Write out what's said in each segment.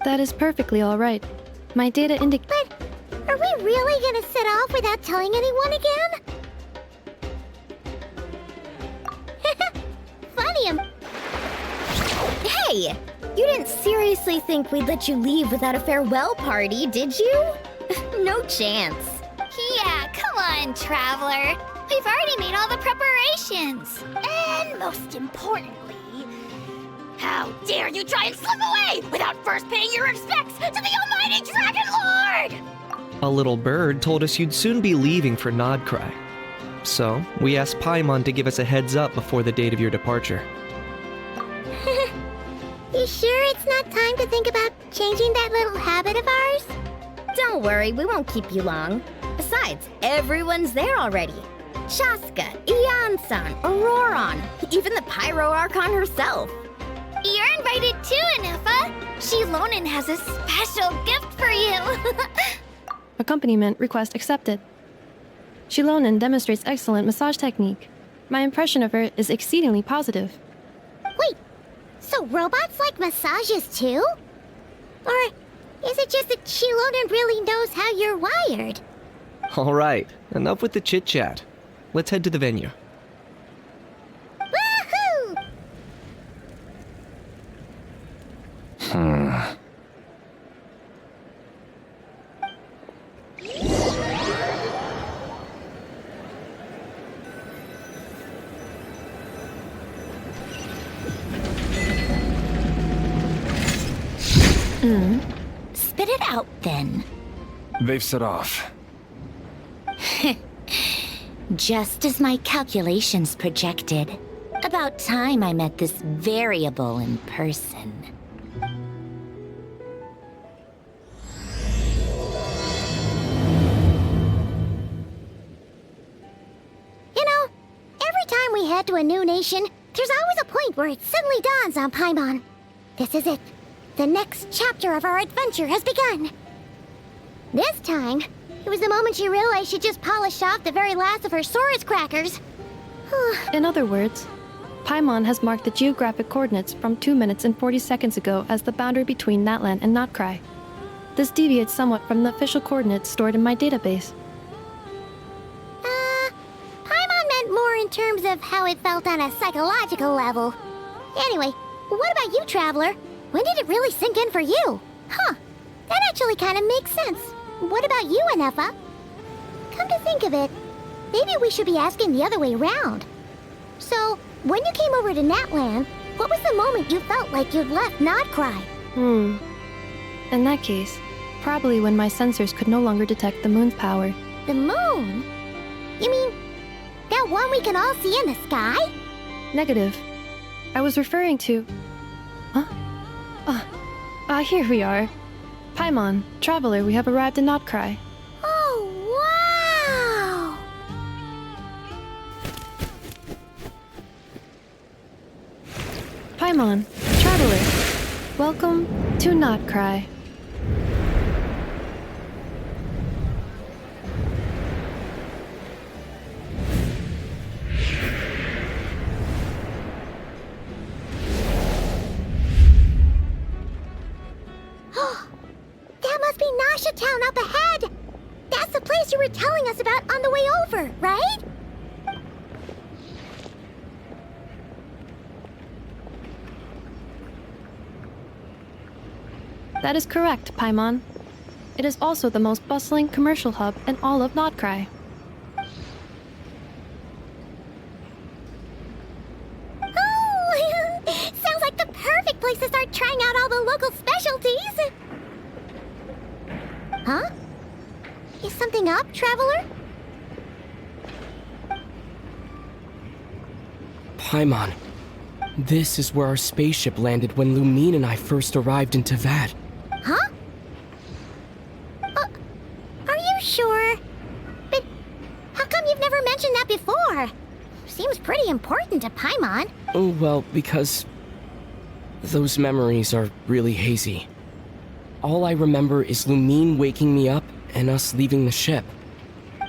That is perfectly alright. My data indicate. But are we really gonna set off without telling anyone again? Funny. Hey! You didn't seriously think we'd let you leave without a farewell party, did you? No chance. Yeah, come on, Traveler. We've already made all the preparations. And most importantly, how dare you try and slip away without first paying your respects to the almighty Dragon Lord! A little bird told us you'd soon be leaving for Nodcry. So, we asked Paimon to give us a heads up before the date of your departure. You sure it's not time to think about changing that little habit of ours? Don't worry, we won't keep you long. Besides, everyone's there already. Shaska, Ian-san, Auroron, even the Pyro Archon herself. You're invited too, Anefa. Shilonen has a special gift for you. Accompaniment request accepted. Shilonen demonstrates excellent massage technique. My impression of her is exceedingly positive. Wait, so robots like massages too? Or is it just that Shilonen really knows how you're wired? Alright, enough with the chit-chat. Let's head to the venue. Woohoo! Spit it out, then. They've set off. Just as my calculations projected. About time I met this variable in person. You know, every time we head to a new nation, there's always a point where it suddenly dawns on Paimon. This is it. The next chapter of our adventure has begun. This time, it was the moment she realized she just polished off the very last of her Saurus crackers. In other words, Paimon has marked the geographic coordinates from 2 minutes and 40 seconds ago as the boundary between Natlan and Notcry. This deviates somewhat from the official coordinates stored in my database. Paimon meant more in terms of how it felt on a psychological level. Anyway, what about you, Traveler? When did it really sink in for you? Huh, that actually kind of makes sense. What about you, Anefa? Come to think of it, maybe we should be asking the other way around. So, when you came over to Natlan, what was the moment you felt like you'd left Nodcry? In that case, probably when my sensors could no longer detect the moon's power. The moon? You mean, that one we can all see in the sky? Negative. I was referring to... Huh? Here we are. Paimon, Traveler, we have arrived in Notcry. Oh, wow! Paimon, Traveler, welcome to Notcry. That must be Nasha Town up ahead! That's the place you were telling us about on the way over, right? That is correct, Paimon. It is also the most bustling commercial hub in all of Notcry. Oh! Sounds like the perfect place to start trying out all the local specialties! Huh? Is something up, Traveler? Paimon, This is where our spaceship landed when Lumine and I first arrived in Teyvat. Huh? Are you sure? But how come you've never mentioned that before? Seems pretty important to Paimon. Oh, well, because those memories are really hazy. All I remember is Lumine waking me up and us leaving the ship.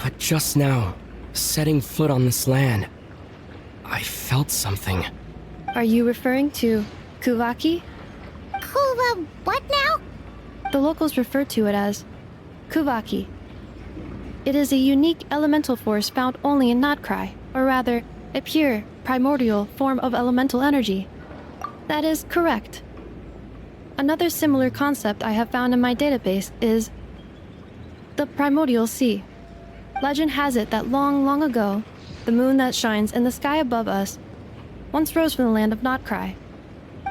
But just now, setting foot on this land, I felt something. Are you referring to Kuvaki? What now? The locals refer to it as Kuvaki. It is a unique elemental force found only in Notcry, or rather, a pure, primordial form of elemental energy. That is correct. Another similar concept I have found in my database is the primordial sea. Legend has it that long, long ago, the moon that shines in the sky above us once rose from the land of Notcry.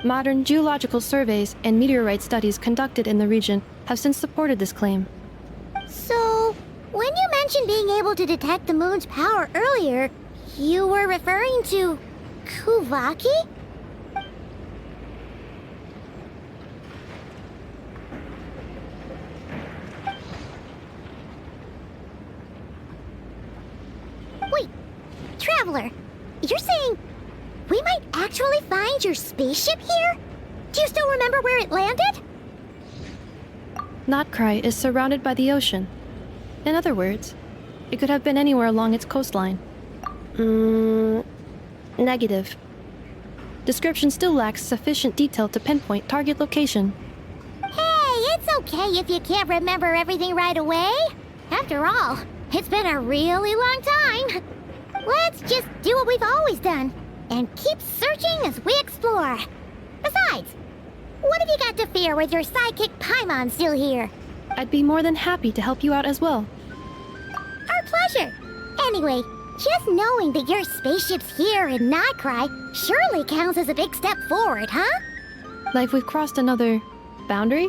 Modern geological surveys and meteorite studies conducted in the region have since supported this claim. So, when you mentioned being able to detect the moon's power earlier, you were referring to Kuvaki? Wait, Traveler, you're saying we might actually find your spaceship here? Do you still remember where it landed? Notcry is surrounded by the ocean. In other words, it could have been anywhere along its coastline. Negative. Description still lacks sufficient detail to pinpoint target location. Hey, it's okay if you can't remember everything right away. After all, it's been a really long time. Let's just do what we've always done and keep searching as we explore. Besides, what have you got to fear with your sidekick Paimon still here? I'd be more than happy to help you out as well. Our pleasure. Anyway, just knowing that your spaceship's here in Notcry surely counts as a big step forward, huh? Like we've crossed another boundary?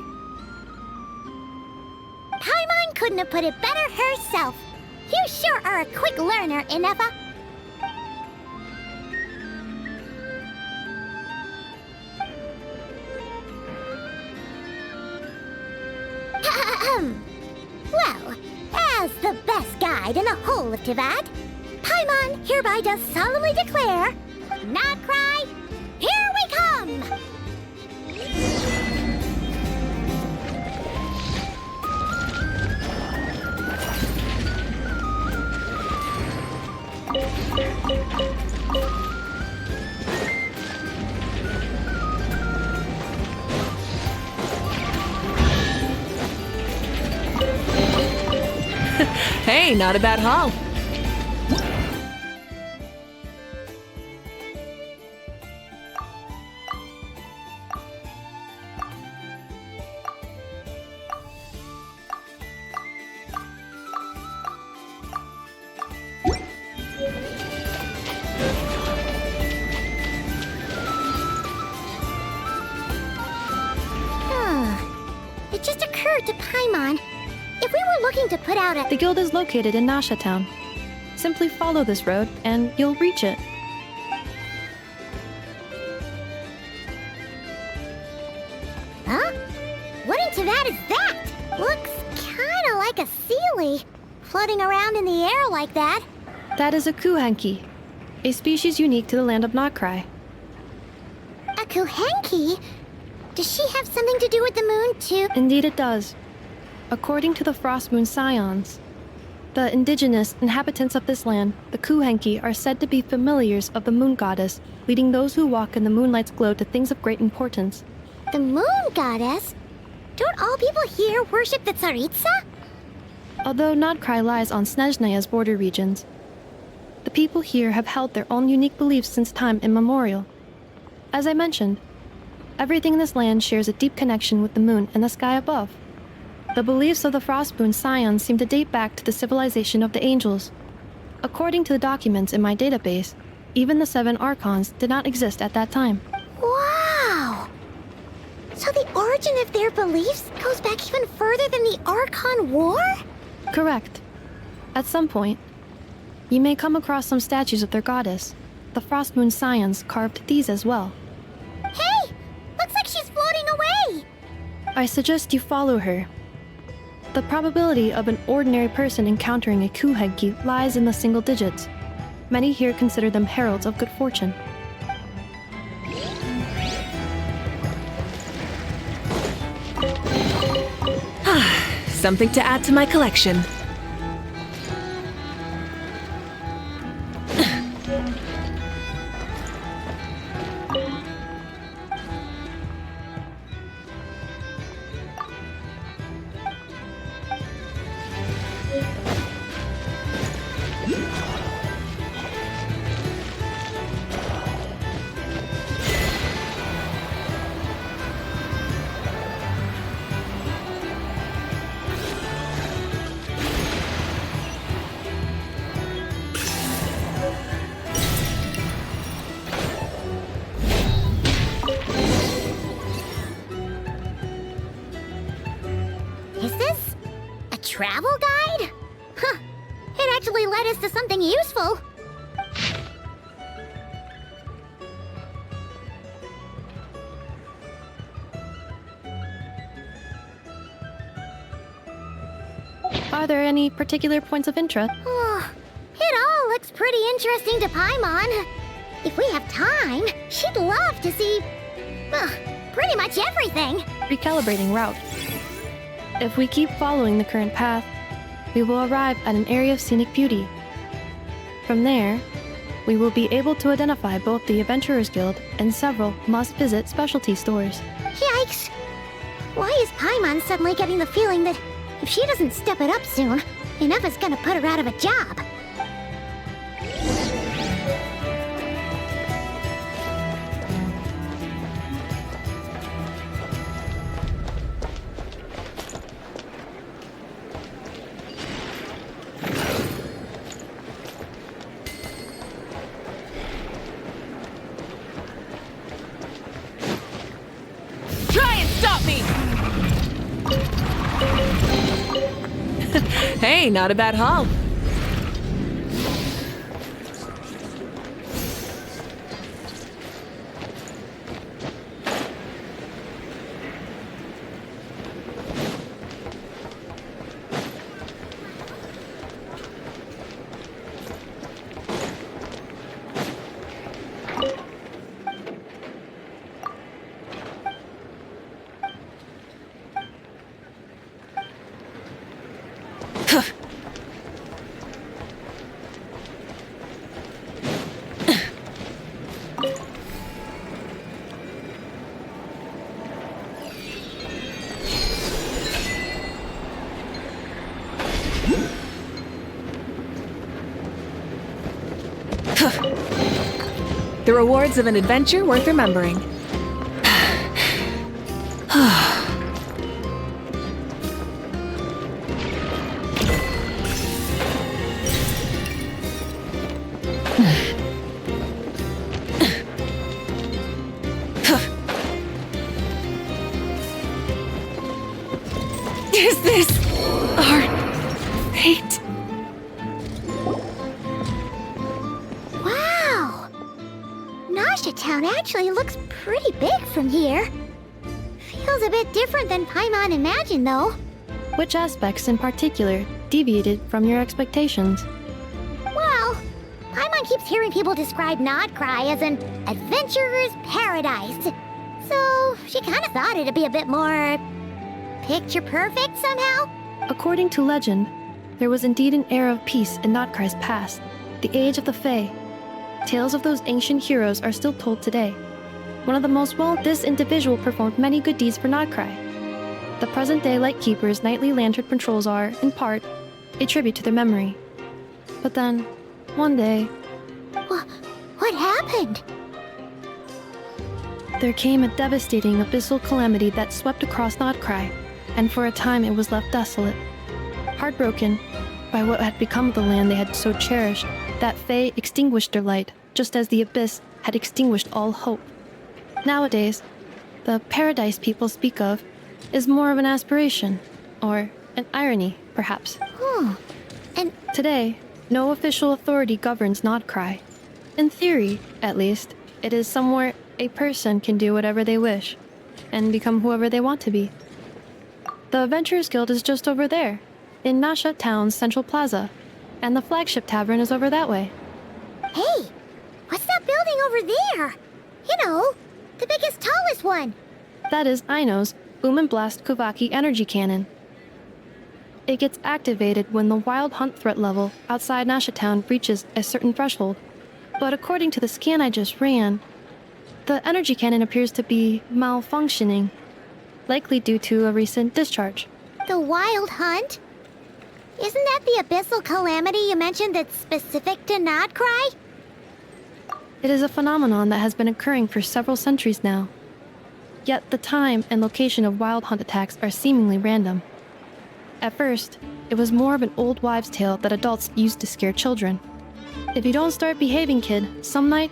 Paimon couldn't have put it better herself. You sure are a quick learner, Inefa. Well, as the best guide in the whole of Teyvat, Paimon hereby does solemnly declare, Notcry, here we come! Hey, not a bad haul. It just occurred to Paimon, if we were looking to put out a... The guild is located in Nasha Town. Simply follow this road and you'll reach it. Huh? What in Teyvat is that? Looks kinda like a Sealy, floating around in the air like that. That is a Kuhenki, a species unique to the land of Notcry. A Kuhenki? Does she have something to do with the moon, too? Indeed it does. According to the Frost Moon Scions, the indigenous inhabitants of this land, the Kuhenki, are said to be familiars of the moon goddess, leading those who walk in the moonlight's glow to things of great importance. The moon goddess? Don't all people here worship the Tsaritsa? Although Notcry lies on Snezhnaya's border regions, the people here have held their own unique beliefs since time immemorial. As I mentioned, everything in this land shares a deep connection with the moon and the sky above. The beliefs of the Frostmoon Scions seem to date back to the civilization of the angels. According to the documents in my database, even the 7 Archons did not exist at that time. Wow! So the origin of their beliefs goes back even further than the Archon War? Correct. At some point, you may come across some statues of their goddess. The Frostmoon Scions carved these as well. I suggest you follow her. The probability of an ordinary person encountering a Kuhegki lies in the single digits. Many here consider them heralds of good fortune. Something to add to my collection. Is this a travel guide? Huh. It actually led us to something useful. Are there any particular points of interest? Oh, it all looks pretty interesting to Paimon. If we have time, she'd love to see, pretty much everything. Recalibrating route. If we keep following the current path, we will arrive at an area of scenic beauty. From there, we will be able to identify both the Adventurers Guild and several must-visit specialty stores. Yikes! Why is Paimon suddenly getting the feeling that if she doesn't step it up soon, Ineva's gonna put her out of a job? Try and stop me! Hey, not a bad haul. The rewards of an adventure worth remembering. Is this our fate? Wow! Nasha Town actually looks pretty big from here. Feels a bit different than Paimon imagined, though. Which aspects in particular deviated from your expectations? Well, Paimon keeps hearing people describe Nodcry as an adventurer's paradise. So she kind of thought it'd be a bit more picture perfect somehow. According to legend, there was indeed an era of peace in Notcry's past, the Age of the Fae. Tales of those ancient heroes are still told today. One of the most this individual performed many good deeds for Notcry. The present-day Lightkeeper's nightly lantern patrols are, in part, a tribute to their memory. But then, one day, What happened? there came a devastating abyssal calamity that swept across Notcry, and for a time it was left desolate. Heartbroken by what had become of the land they had so cherished, that Fae extinguished their light, just as the abyss had extinguished all hope. Nowadays, the paradise people speak of is more of an aspiration, or an irony, perhaps. And Today, no official authority governs Nodcry. In theory, at least, it is somewhere a person can do whatever they wish, and become whoever they want to be. The Adventurers Guild is just over there, in Nasha Town's Central Plaza, and the flagship tavern is over that way. Hey, what's that building over there? You know, the biggest, tallest one. That is Aino's Boom and Blast Kuvaki energy cannon. It gets activated when the wild hunt threat level outside Nasha Town reaches a certain threshold. But according to the scan I just ran, the energy cannon appears to be malfunctioning, likely due to a recent discharge. The wild hunt? Isn't that the abyssal calamity you mentioned that's specific to Nodcry? It is a phenomenon that has been occurring for several centuries now. Yet the time and location of wild hunt attacks are seemingly random. At first, it was more of an old wives' tale that adults used to scare children. If you don't start behaving, kid, some night,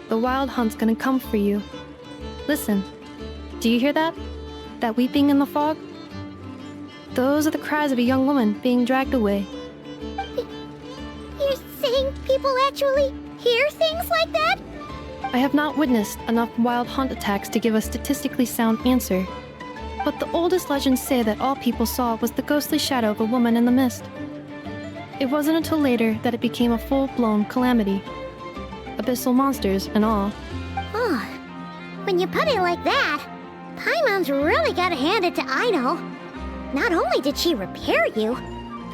the wild hunt's gonna come for you. Listen, do you hear that? That weeping in the fog? Those are the cries of a young woman being dragged away. You're saying people actually hear things like that? I have not witnessed enough wild hunt attacks to give a statistically sound answer. But the oldest legends say that all people saw was the ghostly shadow of a woman in the mist. It wasn't until later that it became a full-blown calamity. Abyssal monsters and all. Oh, when you put it like that, Paimon's really gotta hand it to Aino. Not only did she repair you,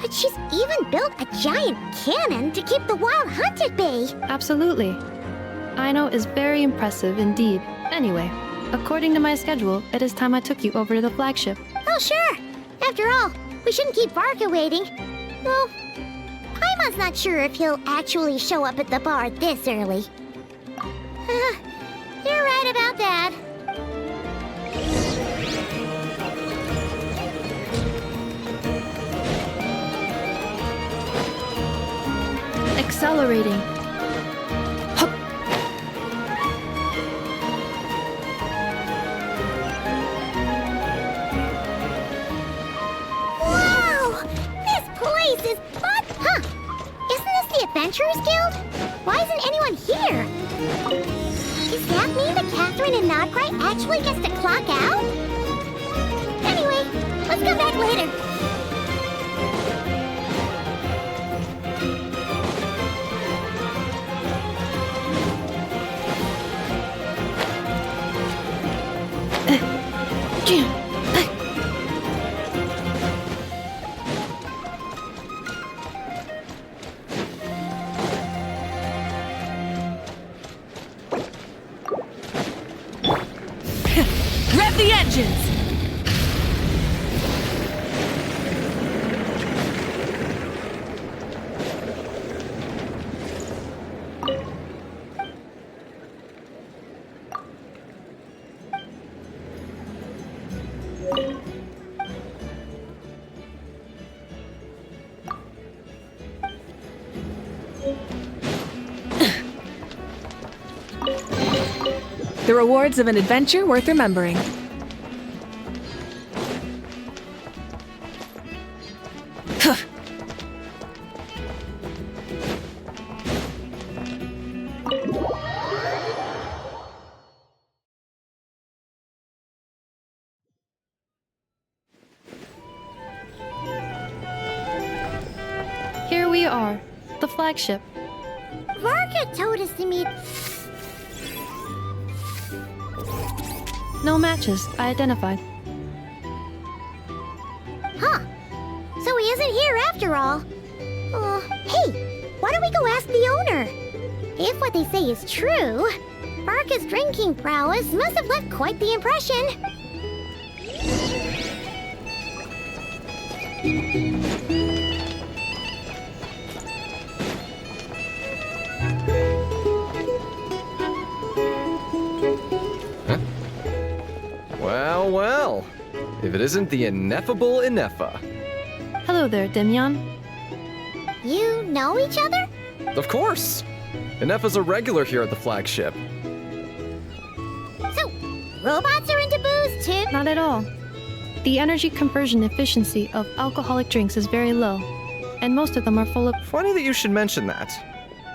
but she's even built a giant cannon to keep the wild hunt at bay. Absolutely. Aino is very impressive indeed. Anyway, according to my schedule, it is time I took you over to the flagship. Oh, sure. After all, we shouldn't keep Varka waiting. Well, Paimon's not sure if he'll actually show up at the bar this early. You're right about that. Accelerating. Hup. Wow! This place is fun! Huh? Isn't this the Adventurers Guild? Why isn't anyone here? Does that mean that Catherine and Nodcry actually gets to clock out? Anyway, let's come back later. Rev the engines! The rewards of an adventure worth remembering. Here we are, the flagship. Varka told us to meet. No matches, I identified. Huh. So he isn't here after all. Hey, why don't we go ask the owner? If what they say is true, Varka's drinking prowess must have left quite the impression. Well, well. If it isn't the ineffable Ineffa. Hello there, Demyon. You know each other? Of course. Ineffa's a regular here at the flagship. So, robots are into booze too? Not at all. The energy conversion efficiency of alcoholic drinks is very low, and most of them are full of. Funny that you should mention that.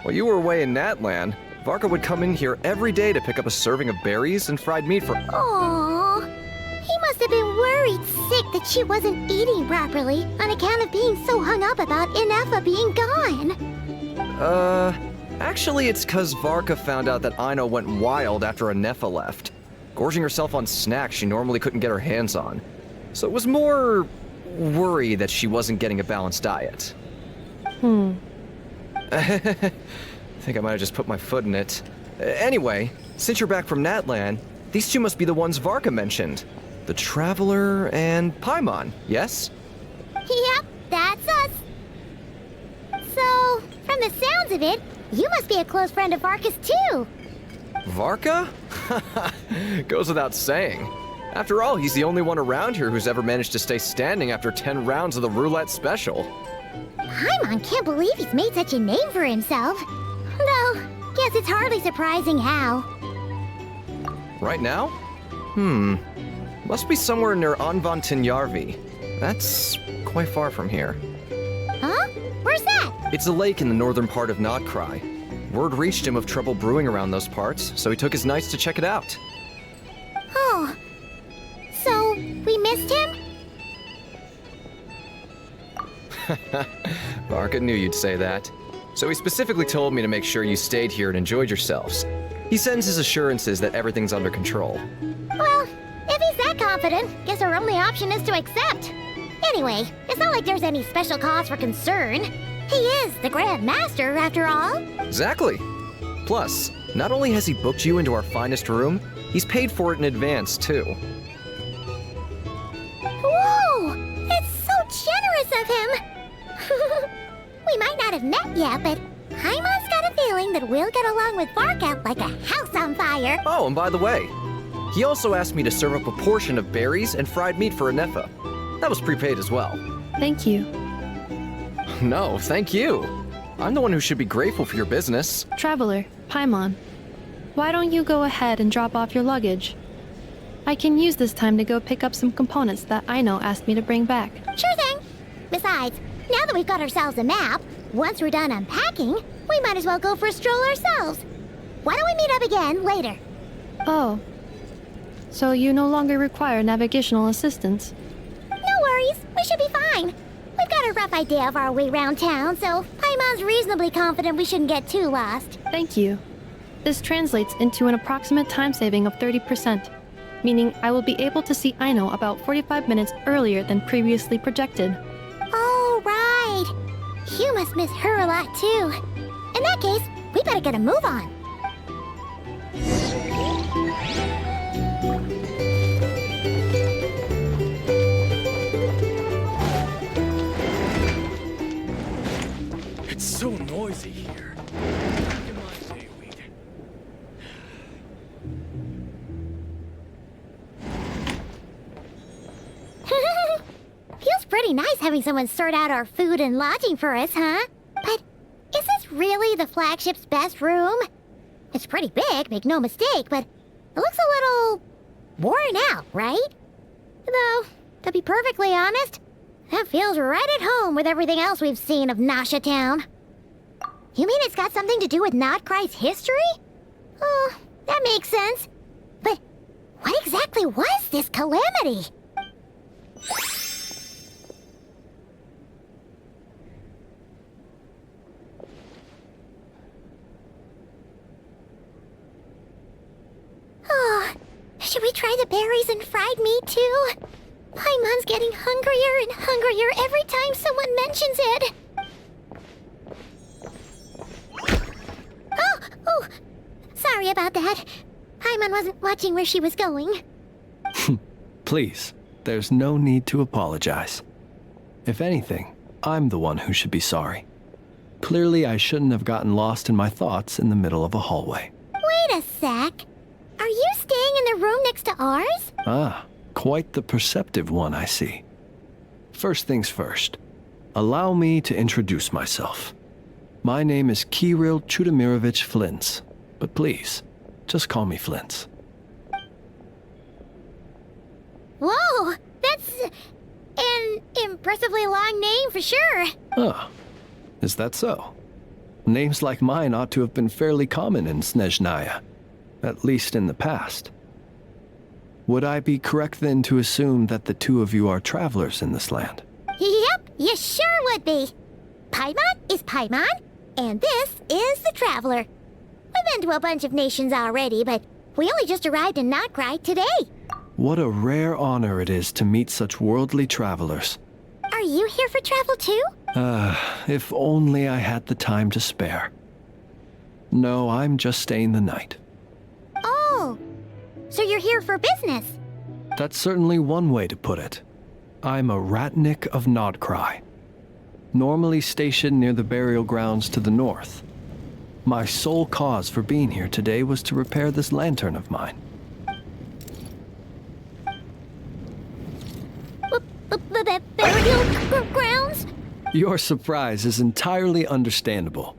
While you were away in Natlan, Varka would come in here every day to pick up a serving of berries and fried meat for. Aww. He must have been worried sick that she wasn't eating properly on account of being so hung up about Ineffa being gone. Actually it's 'cause Varka found out that Aino went wild after Ineffa left, gorging herself on snacks she normally couldn't get her hands on. So it was more worry that she wasn't getting a balanced diet. I think I might have just put my foot in it. Anyway, since you're back from Natlan, these two must be the ones Varka mentioned. The Traveler and Paimon, yes? Yep, that's us. So, from the sounds of it, you must be a close friend of Varka's too. Varka? Goes without saying. After all, he's the only one around here who's ever managed to stay standing after 10 rounds of the roulette special. Paimon can't believe he's made such a name for himself. Though, guess it's hardly surprising how. Right now? Must be somewhere near Anvantinjarvi. That's quite far from here. Huh? Where's that? It's a lake in the northern part of Nodcry. Word reached him of trouble brewing around those parts, so he took his knights to check it out. Oh. So, we missed him? Varka knew you'd say that. So he specifically told me to make sure you stayed here and enjoyed yourselves. He sends his assurances that everything's under control. Well, if he's that confident, guess our only option is to accept. Anyway, it's not like there's any special cause for concern. He is the Grand Master, after all. Exactly. Plus, not only has he booked you into our finest room, he's paid for it in advance, too. Whoa! It's so generous of him! We might not have met yet, but Paimon's got a feeling that we'll get along with Varka like a house on fire. Oh, and by the way, he also asked me to serve up a portion of berries and fried meat for Ineffa. That was prepaid as well. Thank you. No, thank you. I'm the one who should be grateful for your business. Traveler, Paimon, why don't you go ahead and drop off your luggage? I can use this time to go pick up some components that Aino asked me to bring back. Sure thing. Besides, now that we've got ourselves a map, once we're done unpacking, we might as well go for a stroll ourselves. Why don't we meet up again later? Oh. So you no longer require navigational assistance? No worries, we should be fine. We've got a rough idea of our way around town, so Paimon's reasonably confident we shouldn't get too lost. Thank you. This translates into an approximate time saving of 30%, meaning I will be able to see Aino about 45 minutes earlier than previously projected. Oh, right. You must miss her a lot, too. In that case, we better get a move on. It's so noisy here. Feels pretty nice having someone sort out our food and lodging for us, huh? But is this really the flagship's best room? It's pretty big, make no mistake, but it looks a little worn out, right? Though, to be perfectly honest, that feels right at home with everything else we've seen of Nasha Town. You mean it's got something to do with Nodcry's history? Oh, that makes sense. But what exactly was this calamity? Oh, should we try the berries and fried meat too? Paimon's getting hungrier and hungrier every time someone mentions it. Oh, sorry about that. Paimon wasn't watching where she was going. Please, there's no need to apologize. If anything, I'm the one who should be sorry. Clearly, I shouldn't have gotten lost in my thoughts in the middle of a hallway. Wait a sec. Are you staying in the room next to ours? Ah, quite the perceptive one, I see. First things first, allow me to introduce myself. My name is Kirill Chudamirovich Flintz, but please, just call me Flintz. Whoa, that's an impressively long name for sure. Ah, is that so? Names like mine ought to have been fairly common in Snezhnaya, at least in the past. Would I be correct then to assume that the two of you are travelers in this land? Yep, you sure would be. Paimon is Paimon, and this is the Traveler. We've been to a bunch of nations already, but we only just arrived in Notcry today. What a rare honor it is to meet such worldly travelers. Are you here for travel too? If only I had the time to spare. No, I'm just staying the night. Oh, so you're here for business? That's certainly one way to put it. I'm a Ratnik of Nodcry, normally stationed near the burial grounds to the north. My sole cause for being here today was to repair this lantern of mine. Burial grounds? Your surprise is entirely understandable.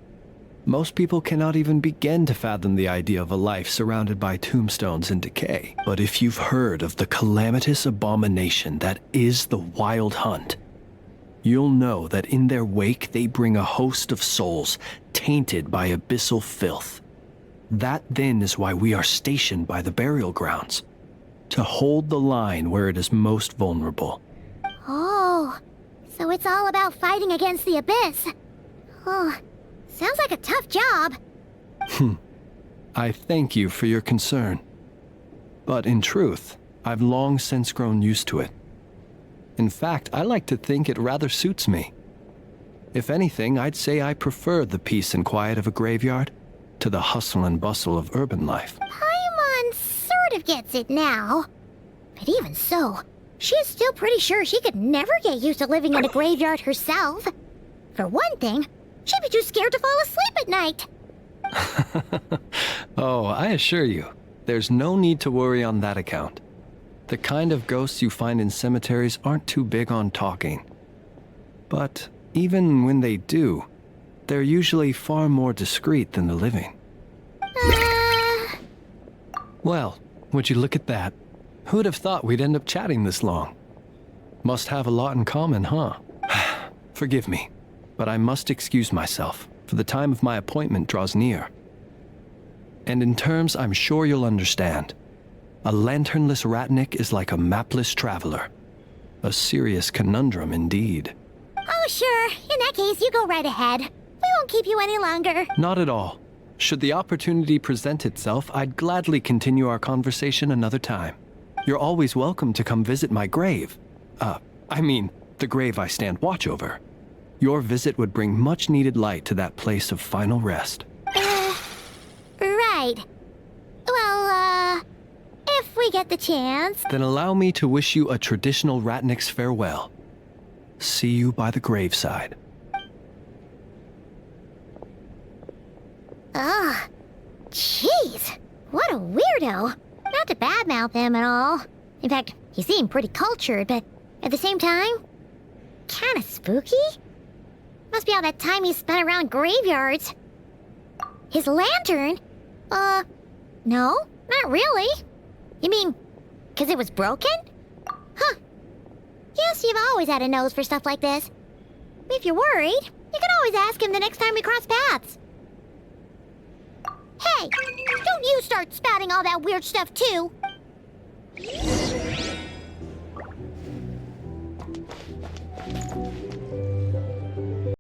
Most people cannot even begin to fathom the idea of a life surrounded by tombstones and decay. But if you've heard of the calamitous abomination that is the Wild Hunt, you'll know that in their wake they bring a host of souls tainted by abyssal filth. That then is why we are stationed by the burial grounds, to hold the line where it is most vulnerable. Oh, so it's all about fighting against the abyss. Oh, sounds like a tough job. I thank you for your concern. But in truth, I've long since grown used to it. In fact, I like to think it rather suits me. If anything, I'd say I prefer the peace and quiet of a graveyard to the hustle and bustle of urban life. Paimon sort of gets it now. But even so, she's still pretty sure she could never get used to living in a graveyard herself. For one thing, she'd be too scared to fall asleep at night. Oh, I assure you, there's no need to worry on that account. The kind of ghosts you find in cemeteries aren't too big on talking. But even when they do, they're usually far more discreet than the living. Well, would you look at that? Who'd have thought we'd end up chatting this long? Must have a lot in common, huh? Forgive me, but I must excuse myself, for the time of my appointment draws near. And in terms I'm sure you'll understand, a lanternless Ratnik is like a mapless traveler. A serious conundrum indeed. Oh, sure. In that case, you go right ahead. We won't keep you any longer. Not at all. Should the opportunity present itself, I'd gladly continue our conversation another time. You're always welcome to come visit my grave. I mean, the grave I stand watch over. Your visit would bring much-needed light to that place of final rest. Right. Well, if we get the chance... Then allow me to wish you a traditional Ratnik's farewell. See you by the graveside. Ugh. Jeez. What a weirdo. Not to badmouth him at all. In fact, he seemed pretty cultured, but at the same time, kinda spooky? Must be all that time he spent around graveyards. His lantern? No, not really. You mean, 'cause it was broken? Huh. Guess you've always had a nose for stuff like this. If you're worried, you can always ask him the next time we cross paths. Hey, don't you start spouting all that weird stuff too.